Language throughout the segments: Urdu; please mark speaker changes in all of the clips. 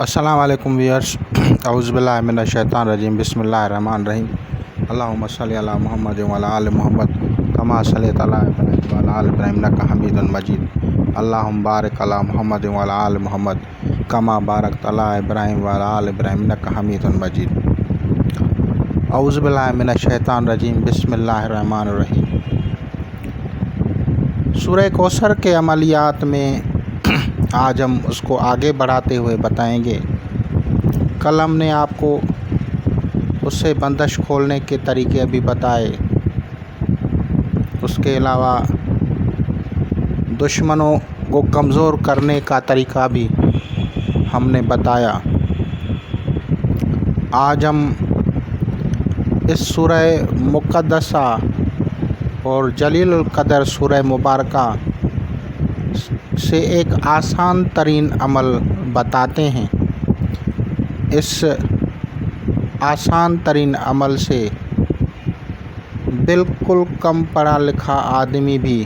Speaker 1: السلام علیکم ویئرس اعوذ باللہ من الشیطان الرجیم بسم اللہ الرحمن الرحیم اللہم صلی علی محمد وعلی آل محمد کما صلیت علی ابراہیم وعلی آل ابراہیم انک حمید مجید اللہم بارک علی محمد وعلی آل محمد کما بارکت علی ابراہیم وعلی آل ابراہیم انک حمید مجید اعوذ باللہ من الشیطان الرجیم بسم اللہ الرحمن الرحیم۔ سورہ کوثر کے عملیات میں آج ہم اس کو آگے بڑھاتے ہوئے بتائیں گے۔ کل ہم نے آپ کو اس سے بندش کھولنے کے طریقے بھی بتائے، اس کے علاوہ دشمنوں کو کمزور کرنے کا طریقہ بھی ہم نے بتایا۔ آج ہم اس سورہ مقدسہ اور جلیل القدر سورہ مبارکہ سے ایک آسان ترین عمل بتاتے ہیں۔ اس آسان ترین عمل سے بالکل کم پڑھا لکھا آدمی بھی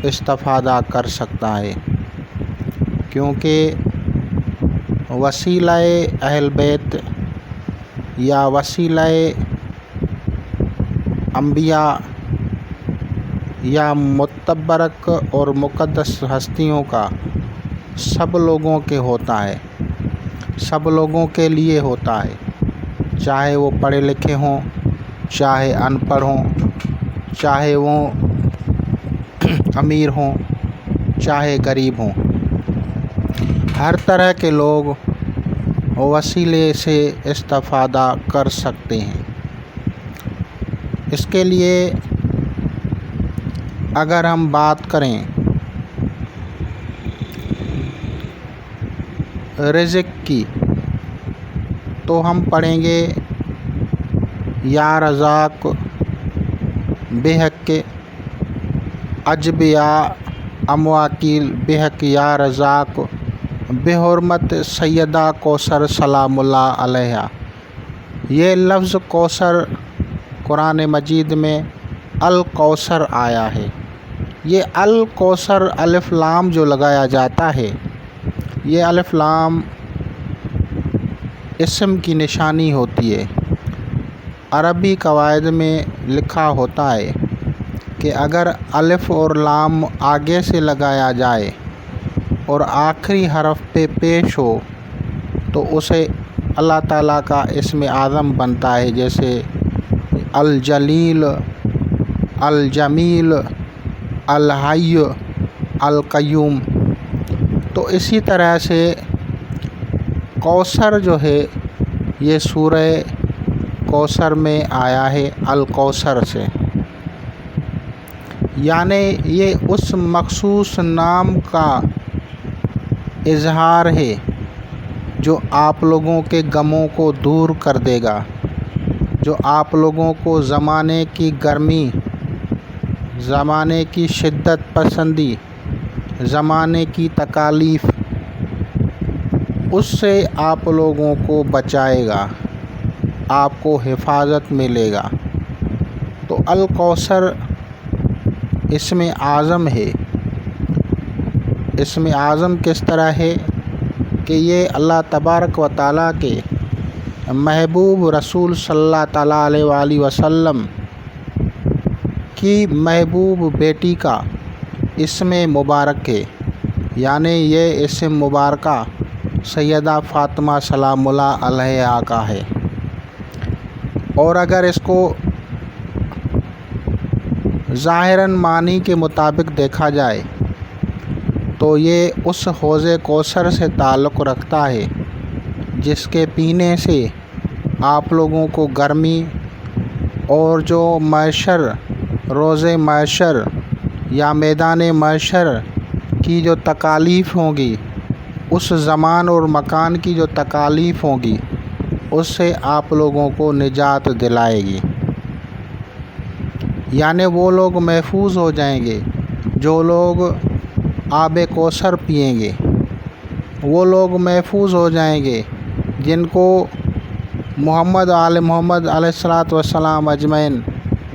Speaker 1: استفادہ کر سکتا ہے، کیونکہ وسیلہ اہل بیت یا وسیلہ انبیاء یا متبرک اور مقدس ہستیوں کا سب لوگوں کے ہوتا ہے، سب لوگوں کے لیے ہوتا ہے، چاہے وہ پڑھے لکھے ہوں، چاہے ان پڑھ ہوں، چاہے وہ امیر ہوں، چاہے غریب ہوں، ہر طرح کے لوگ وسیلے سے استفادہ کر سکتے ہیں۔ اس کے لیے اگر ہم بات کریں رزق کی، تو ہم پڑھیں گے یا رزاق بحق عجب یا امواکیل بحق یا رزاق بحرمت سیدہ کوثر سلام اللہ علیہ۔ یہ لفظ کوثر قرآن مجید میں الکوثر آیا ہے۔ یہ الکوثر الف لام جو لگایا جاتا ہے، یہ الف لام اسم کی نشانی ہوتی ہے۔ عربی قواعد میں لکھا ہوتا ہے کہ اگر الف اور لام آگے سے لگایا جائے اور آخری حرف پہ پیش ہو تو اسے اللہ تعالیٰ کا اسم اعظم بنتا ہے، جیسے الجلیل، الجمیل، الحی، القیوم۔ تو اسی طرح سے کوثر جو ہے یہ سورہ کوثر میں آیا ہے الکوثر سے، یعنی یہ اس مخصوص نام کا اظہار ہے جو آپ لوگوں کے غموں کو دور کر دے گا، جو آپ لوگوں کو زمانے کی گرمی، زمانے کی شدت پسندی، زمانے کی تکالیف، اس سے آپ لوگوں کو بچائے گا، آپ کو حفاظت ملے گا۔ تو الکوثر اسم اعظم ہے۔ اسم اعظم کس طرح ہے کہ یہ اللہ تبارک و تعالیٰ کے محبوب رسول صلی اللہ تعالیٰ علیہ وآلہ وسلم کی محبوب بیٹی کا اسم مبارک ہے، یعنی یہ اسم مبارکہ سیدہ فاطمہ سلام اللہ علیہا کا ہے۔ اور اگر اس کو ظاہراً معنی کے مطابق دیکھا جائے تو یہ اس حوض کوثر سے تعلق رکھتا ہے جس کے پینے سے آپ لوگوں کو گرمی اور جو محشر، روز محشر یا میدان محشر کی جو تکالیف ہوں گی، اس زمان اور مکان کی جو تکالیف ہوں گی، اس سے آپ لوگوں کو نجات دلائے گی، یعنی وہ لوگ محفوظ ہو جائیں گے جو لوگ آب کوثر پئیں گے، وہ لوگ محفوظ ہو جائیں گے جن کو محمد آل محمد علیہ الصلاۃ والسلام اجمعین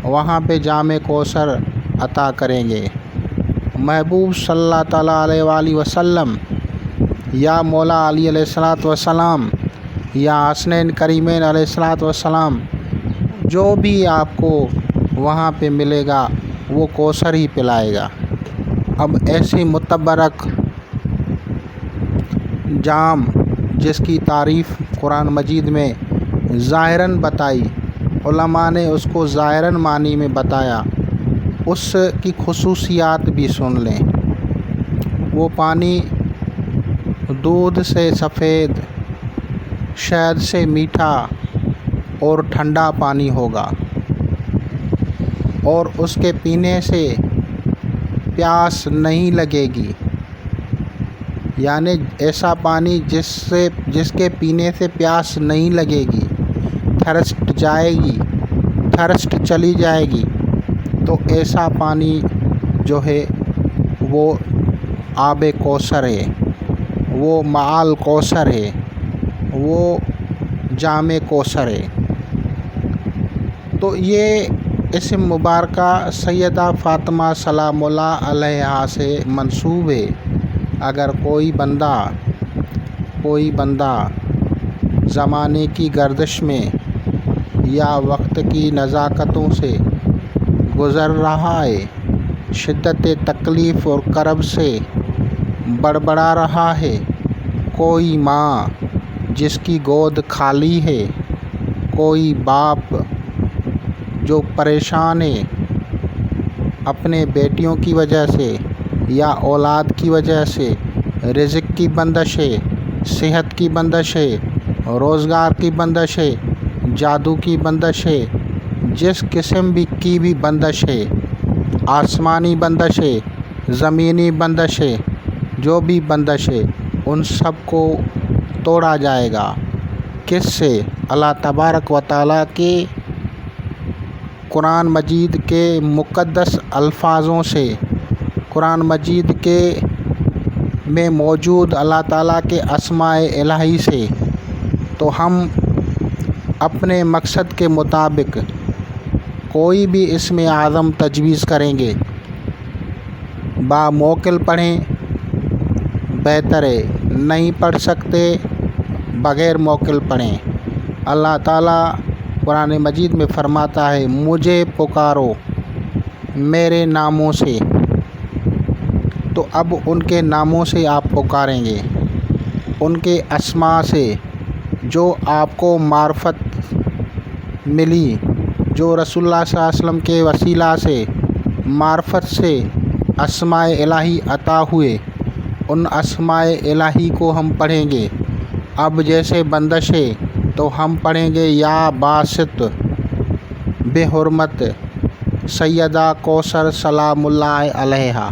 Speaker 1: وہاں پہ جام کوثر عطا کریں گے۔ محبوب صلی اللہ تعالیٰ علیہ وآلہ وسلم یا مولا علی علیہ الصلوۃ والسلام یا حسنین کریمین علیہ الصلوۃ والسلام، جو بھی آپ کو وہاں پہ ملے گا وہ کوثر ہی پلائے گا۔ اب ایسی متبرک جام جس کی تعریف قرآن مجید میں ظاہراً بتائی، علماء نے اس کو ظاہراً معنی میں بتایا، اس کی خصوصیات بھی سن لیں۔ وہ پانی دودھ سے سفید، شہد سے میٹھا اور ٹھنڈا پانی ہوگا، اور اس کے پینے سے پیاس نہیں لگے گی، یعنی ایسا پانی جس کے پینے سے پیاس نہیں لگے گی، تھرسٹ چلی جائے گی، تو ایسا پانی جو ہے وہ آب کوثر ہے، وہ معال کوثر ہے، وہ جام کوثر ہے۔ تو یہ اسم مبارکہ سیدہ فاطمہ سلام اللہ علیہا سے منسوب ہے۔ اگر کوئی بندہ زمانے کی گردش میں یا وقت کی نزاکتوں سے گزر رہا ہے، شدت تکلیف اور کرب سے بڑبڑا رہا ہے، کوئی ماں جس کی گود خالی ہے، کوئی باپ جو پریشان ہے اپنے بیٹیوں کی وجہ سے یا اولاد کی وجہ سے، رزق کی بندش ہے، صحت کی بندش ہے، روزگار کی بندش ہے، جادو کی بندش ہے، جس قسم کی بھی بندش ہے، آسمانی بندش ہے، زمینی بندش ہے، جو بھی بندش ہے، ان سب کو توڑا جائے گا۔ کس سے؟ اللہ تبارک و تعالیٰ کے قرآن مجید کے مقدس الفاظوں سے، قرآن مجید میں موجود اللہ تعالیٰ کے اسماء الہی سے۔ تو ہم اپنے مقصد کے مطابق کوئی بھی اسم اعظم تجویز کریں گے، باموکل پڑھیں بہتر ہے، نہیں پڑھ سکتے بغیر موکل پڑھیں۔ اللہ تعالیٰ قرآن مجید میں فرماتا ہے، مجھے پکارو میرے ناموں سے۔ تو اب ان کے ناموں سے آپ پکاریں گے، ان کے اسماء سے جو آپ کو معرفت ملی، جو رسول اللہ صلی اللہ علیہ وسلم کے وسیلہ سے معرفت سے اسماء الہی عطا ہوئے، ان اسماء الہی کو ہم پڑھیں گے۔ اب جیسے بندش ہے تو ہم پڑھیں گے، یا باسط بحرمت سیدہ کوثر سلام اللہ علیہا۔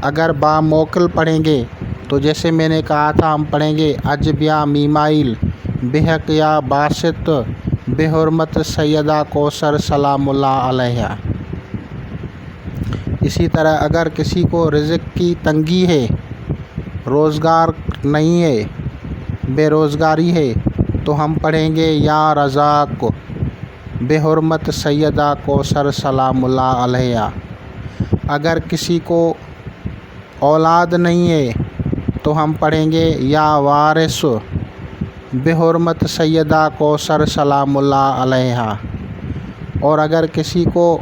Speaker 1: اگر باموکل پڑھیں گے تو جیسے میں نے کہا تھا، ہم پڑھیں گے عجب یا میمائل بحق یا باسط بحرمت سیدہ کوثر سلام اللہ علیہا۔ اسی طرح اگر کسی کو رزق کی تنگی ہے، روزگار نہیں ہے، بے روزگاری ہے، تو ہم پڑھیں گے یا رزاق بحرمت سیدہ کوثر سلام اللہ علیہا۔ اگر کسی کو اولاد نہیں ہے تو ہم پڑھیں گے یا وارث بحرمت سیدہ کوثر سلام اللہ علیہا۔ اور اگر کسی کو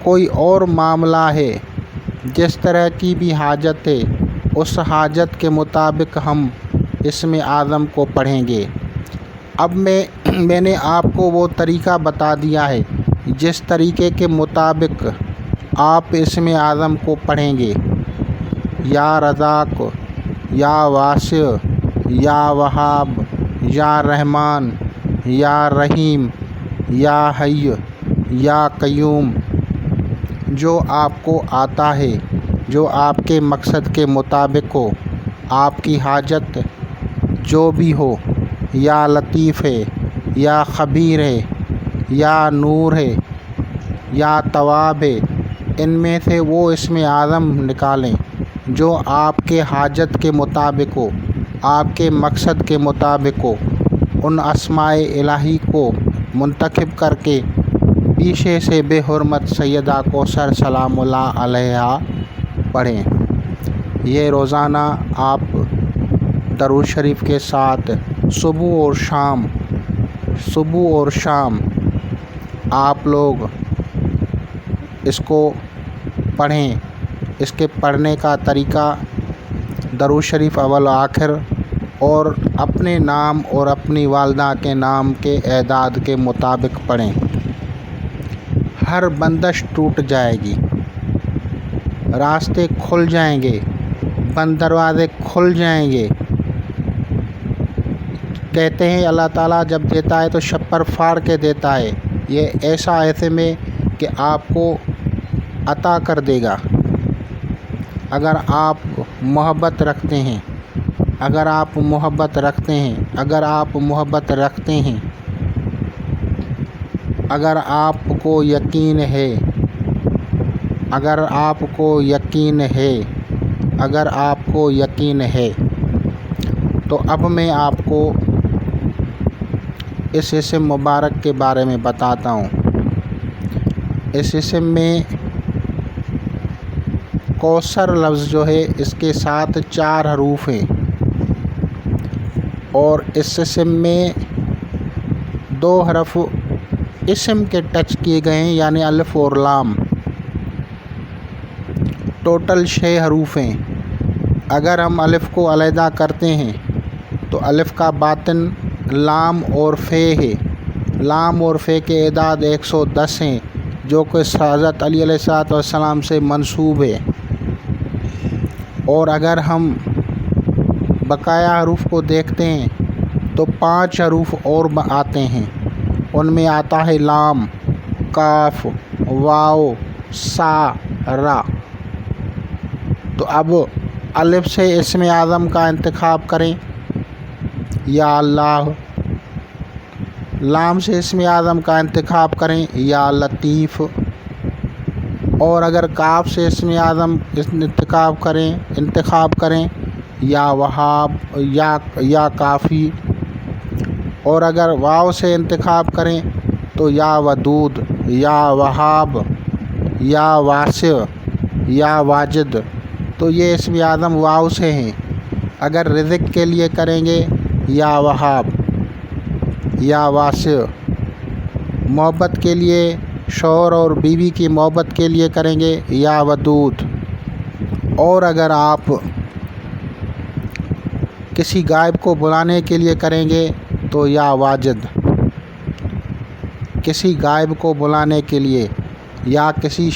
Speaker 1: کوئی اور معاملہ ہے، جس طرح کی بھی حاجت ہے، اس حاجت کے مطابق ہم اسم اعظم کو پڑھیں گے۔ اب میں نے آپ کو وہ طریقہ بتا دیا ہے جس طریقے کے مطابق آپ اسم اعظم کو پڑھیں گے، یا رزاق، یا واسع، یا وہاب، یا رحمان، یا رحیم، یا حی، یا قیوم، جو آپ کو آتا ہے، جو آپ کے مقصد کے مطابق ہو، آپ کی حاجت جو بھی ہو، یا لطیف ہے، یا خبیر ہے، یا نور ہے، یا تواب ہے، ان میں سے وہ اسم اعظم نکالیں جو آپ کے حاجت کے مطابق ہو، آپ کے مقصد کے مطابق ہو۔ ان اسماء الہی کو منتخب کر کے پیچھے سے بے حرمت سیدہ کوثر سلام اللہ علیہا پڑھیں، یہ روزانہ آپ درود شریف کے ساتھ صبح اور شام آپ لوگ اس کو پڑھیں۔ اس کے پڑھنے کا طریقہ درود شریف اول و آخر اور اپنے نام اور اپنی والدہ کے نام کے اعداد کے مطابق پڑھیں۔ ہر بندش ٹوٹ جائے گی، راستے کھل جائیں گے، بند دروازے کھل جائیں گے۔ کہتے ہیں اللہ تعالیٰ جب دیتا ہے تو چھپر پھاڑ کے دیتا ہے۔ یہ ایسے میں کہ آپ کو عطا کر دے گا اگر آپ محبت رکھتے ہیں، اگر آپ محبت رکھتے ہیں، اگر آپ محبت رکھتے ہیں، اگر آپ کو یقین ہے، اگر آپ کو یقین ہے، اگر آپ کو یقین ہے تو اب میں آپ کو اس اسم مبارک کے بارے میں بتاتا ہوں۔ اس اسم میں کوثر لفظ جو ہے اس کے ساتھ 4 حروف ہیں اور اس اسم میں 2 حرف اسم کے ٹچ کیے گئے ہیں، یعنی الف اور لام۔ ٹوٹل 6 حروف ہیں۔ اگر ہم الف کو علیحدہ کرتے ہیں تو الف کا باطن لام اور فے ہے۔ لام اور فے کے اعداد 110 ہیں جو کہ حضرت علی علیہ السلام سے منسوب ہے۔ اور اگر ہم بقایا حروف کو دیکھتے ہیں تو 5 حروف اور آتے ہیں۔ ان میں آتا ہے لام، کاف، واو، سا، را۔ تو اب الف سے اسم اعظم کا انتخاب کریں، یا اللہ۔ لام سے اسم اعظم کا انتخاب کریں، یا لطیف۔ اور اگر کاف سے اسم اعظم انتخاب کریں، یا وہاب، یا کافی۔ اور اگر واو سے انتخاب کریں تو یا ودود، یا وہاب، یا واسع، یا واجد۔ تو یہ اسم اعظم واو سے ہیں۔ اگر رزق کے لیے کریں گے یا وہاب، یا واسع۔ محبت کے لیے شوہر اور بیوی کی محبت کے لیے کریں گے یا ودود۔ اور اگر آپ کسی غائب کو بلانے کے لیے کریں گے تو یا واجد۔ کسی غائب کو بلانے کے لیے یا کسی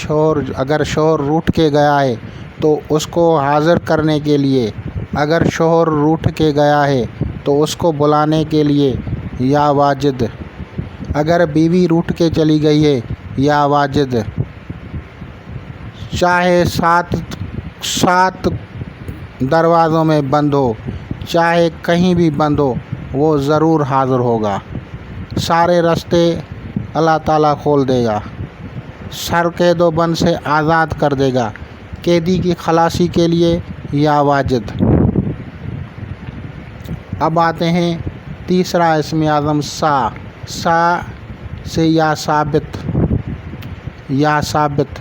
Speaker 1: اگر شوہر روٹھ کے گیا ہے تو اس کو حاضر کرنے کے لیے، اگر شوہر روٹھ کے گیا ہے تو اس کو بلانے کے لیے یا واجد۔ اگر بیوی روٹھ کے چلی گئی ہے یا واجد۔ چاہے 7 دروازوں میں بند ہو، چاہے کہیں بھی بند ہو، وہ ضرور حاضر ہوگا۔ سارے راستے اللہ تعالیٰ کھول دے گا، سر قید و بند سے آزاد کر دے گا۔ قیدی کی خلاصی کے لیے یا واجد۔ اب آتے ہیں تیسرا اسم اعظم سا۔ سا سے یا ثابت، یا ثابت،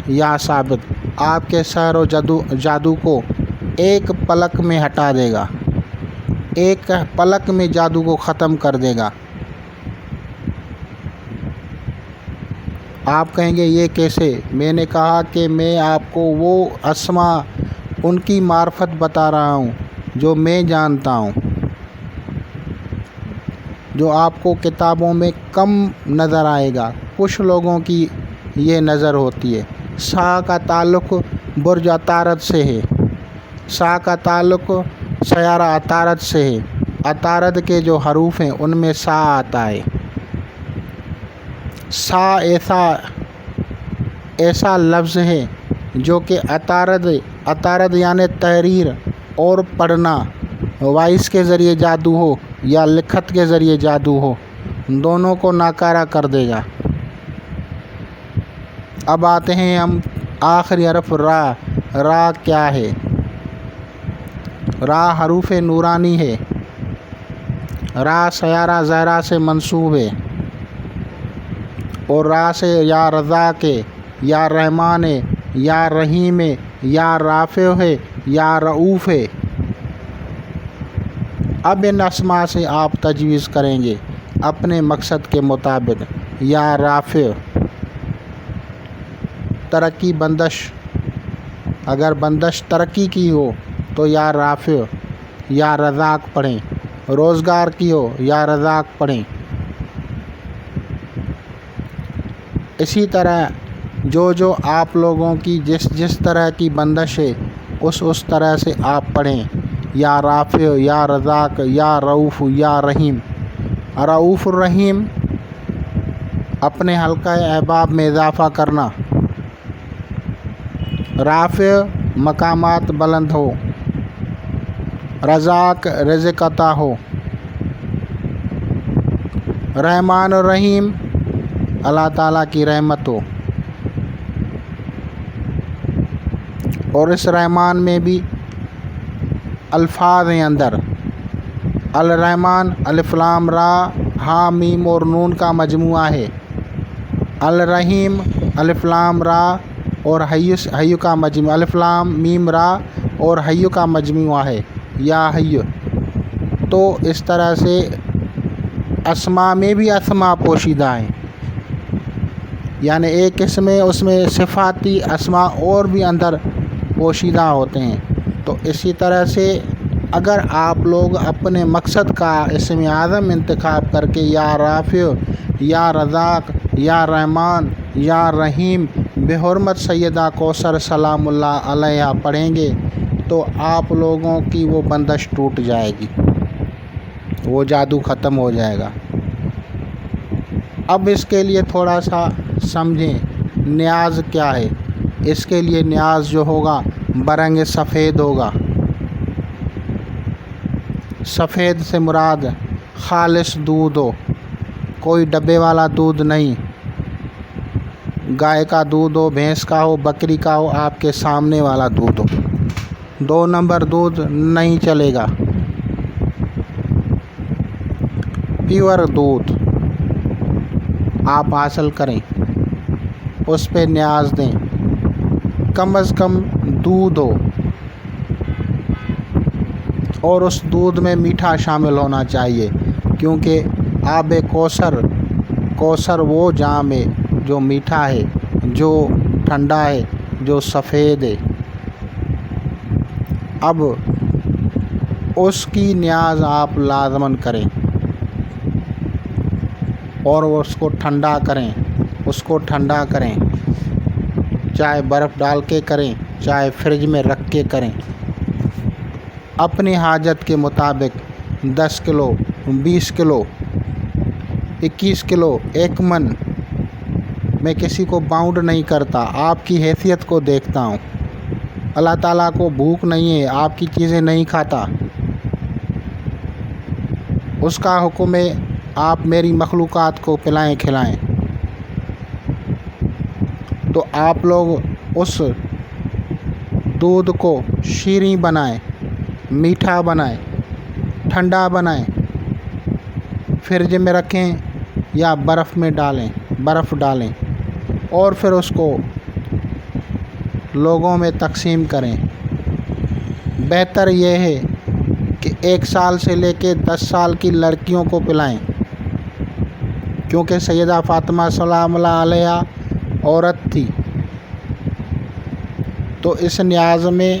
Speaker 1: یا ثابت۔ آپ کے سحر و جادو کو ایک پلک میں ہٹا دے گا، ایک پلک میں جادو کو ختم کر دے گا۔ آپ کہیں گے یہ کیسے؟ میں نے کہا کہ میں آپ کو وہ اسماء، ان کی معرفت بتا رہا ہوں جو میں جانتا ہوں، جو آپ کو کتابوں میں کم نظر آئے گا۔ کچھ لوگوں کی یہ نظر ہوتی ہے۔ سا کا تعلق برج عطارد سے ہے۔ سا کا تعلق سیارہ عطارد سے ہے۔ عطارد کے جو حروف ہیں ان میں سا آتا ہے۔ سا ایسا لفظ ہے جو کہ عطارد یعنی تحریر اور پڑھنا، وائس کے ذریعے جادو ہو یا لکھت کے ذریعے جادو ہو، دونوں کو ناکارہ کر دے گا۔ اب آتے ہیں ہم آخری حرف را۔ را کیا ہے؟ را حروف نورانی ہے۔ را سیارہ زہرا سے منسوب ہے اور را سے یا رضا کے، یا رحمان ہے، یا رحیم ہے، یا رافع ہے، یا رؤوف ہے۔ اب ان اسما سے آپ تجویز کریں گے اپنے مقصد کے مطابق۔ یا رافع ترقی بندش، اگر بندش ترقی کی ہو تو یا رافع یا رزاق پڑھیں، روزگار کی ہو یا رزاق پڑھیں۔ اسی طرح جو آپ لوگوں کی جس طرح کی بندش ہے اس طرح سے آپ پڑھیں۔ یا رافع یا رزاق یا رؤوف یا رحیم۔ رؤوف الرحیم اپنے حلقہ احباب میں اضافہ کرنا۔ رافع مقامات بلند ہو، رزاق رزق عطا ہو، رحمان الرحیم اللہ تعالیٰ کی رحمت ہو۔ اور اس رحمان میں بھی الفاظ ہیں اندر، الرحمن الف لام را ہا میم اور نون کا مجموعہ ہے، الرحیم الف لام را اور حیو کا مجموعہ، الف لام میم را اور حیو کا مجموعہ ہے، یا حیو۔ تو اس طرح سے اسما میں بھی اسما پوشیدہ ہیں، یعنی ایک اسم ہے اس میں صفاتی اسما اور بھی اندر پوشیدہ ہوتے ہیں۔ تو اسی طرح سے اگر آپ لوگ اپنے مقصد کا اسم اعظم انتخاب کر کے یا رافع یا رزاق یا رحمان یا رحیم بحرمت سیدہ کوثر سلام اللہ علیہا پڑھیں گے تو آپ لوگوں کی وہ بندش ٹوٹ جائے گی، وہ جادو ختم ہو جائے گا۔ اب اس کے لیے تھوڑا سا سمجھیں نیاز کیا ہے۔ اس کے لیے نیاز جو ہوگا برنگ سفید ہوگا۔ سفید سے مراد خالص دودھ ہو، کوئی ڈبے والا دودھ نہیں، گائے کا دودھ ہو، بھینس کا ہو، بکری کا ہو، آپ کے سامنے والا دودھ ہو۔ 2 نمبر دودھ نہیں چلے گا۔ پیور دودھ آپ حاصل کریں، اس پہ نیاز دیں، کم از کم دودھ ہو اور اس دودھ میں میٹھا شامل ہونا چاہیے، کیونکہ آب کوثر وہ جام ہے جو میٹھا ہے، جو ٹھنڈا ہے، جو سفید ہے۔ اب اس کی نیاز آپ لازماً کریں اور اس کو ٹھنڈا کریں، چاہے برف ڈال کے کریں، چاہے فریج میں رکھ کے کریں، اپنی حاجت کے مطابق 10 کلو 20 کلو 21 کلو 1 من، میں کسی کو باؤنڈ نہیں کرتا، آپ کی حیثیت کو دیکھتا ہوں۔ اللہ تعالیٰ کو بھوک نہیں ہے، آپ کی چیزیں نہیں کھاتا، اس کا حکم ہے آپ میری مخلوقات کو پلائیں کھلائیں۔ تو آپ لوگ اس دودھ کو شیریں بنائیں، میٹھا بنائیں، ٹھنڈا بنائیں، فریج میں رکھیں یا برف ڈالیں اور پھر اس کو لوگوں میں تقسیم کریں۔ بہتر یہ ہے کہ 1 سال سے لے کے 10 سال کی لڑکیوں کو پلائیں، کیونکہ سیدہ فاطمہ سلام اللہ علیہا عورت تھی، تو اس نیاز میں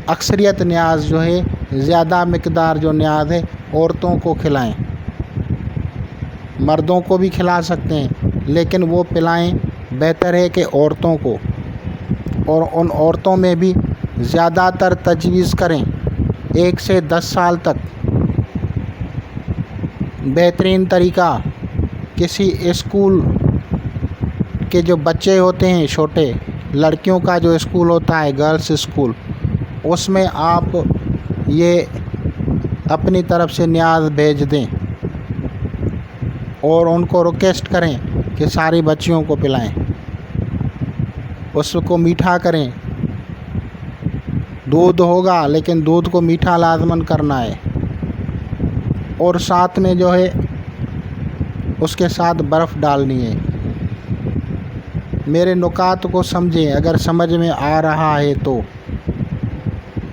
Speaker 1: اکثریت نیاز جو ہے، زیادہ مقدار جو نیاز ہے عورتوں کو کھلائیں۔ مردوں کو بھی کھلا سکتے ہیں لیکن وہ پلائیں، بہتر ہے کہ عورتوں کو، اور ان عورتوں میں بھی زیادہ تر تجویز کریں 1 سے 10 سال تک۔ بہترین طریقہ کسی اسکول کے جو بچے ہوتے ہیں چھوٹے، لڑکیوں کا جو اسکول ہوتا ہے گرلس اسکول، اس میں آپ یہ اپنی طرف سے نیاز بھیج دیں اور ان کو ریکویسٹ کریں کہ ساری بچیوں کو پلائیں، اس کو میٹھا کریں۔ دودھ ہوگا لیکن دودھ کو میٹھا لازماً کرنا ہے، اور ساتھ میں جو ہے اس کے ساتھ برف ڈالنی ہے۔ میرے نکات کو سمجھیں، اگر سمجھ میں آ رہا ہے تو